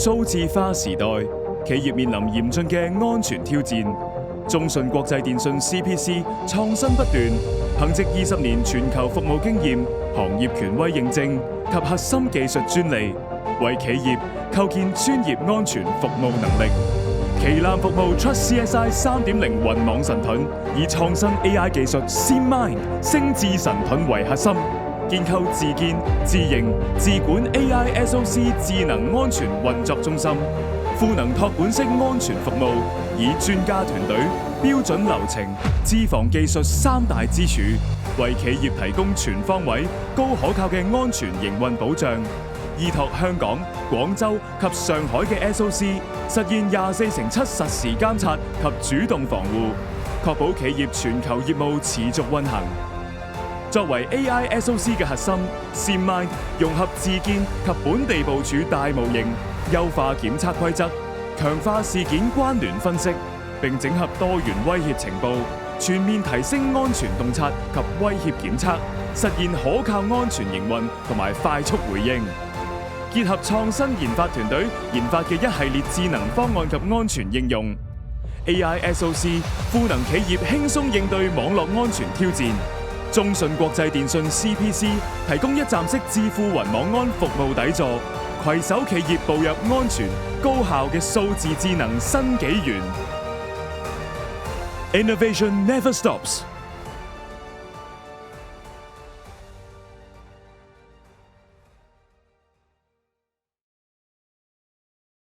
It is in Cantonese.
數字化時代，企業面臨嚴峻嘅安全挑戰。中信國際電訊 CPC 創新不斷，憑藉20年全球服務經驗、行業權威認證及核心技術專利，為企業構建專業安全服務能力。旗艦服務 Trust CSI 3.0雲網神盾，以創新 AI 技術 SeaMind 星智神盾為核心，建構自建、自營、自管 AI SOC 智能安全運作中心，賦能託管式安全服務，以專家團隊、標準流程、智防技術三大支柱，為企業提供全方位、高可靠嘅安全營運保障。依託香港、廣州及上海嘅 SOC， 實現24/7實時監察及主動防護，確保企業全球業務持續運行。作為 AI SOC 嘅核心 ，SeaMind 融合自建及本地部署大模型，優化檢測規則，強化事件關聯分析，並整合多元威脅情報，全面提升安全洞察及威脅檢測，實現可靠安全營運同埋快速回應。結合創新研發團隊研發嘅一系列智能方案及安全應用 ，AI SOC 賦能企業輕鬆應對網絡安全挑戰。中信國際電訊 CPC 提供一站式智庫雲網安服務底座，攜手企業步入安全高效嘅數字智能新紀元。Innovation never stops.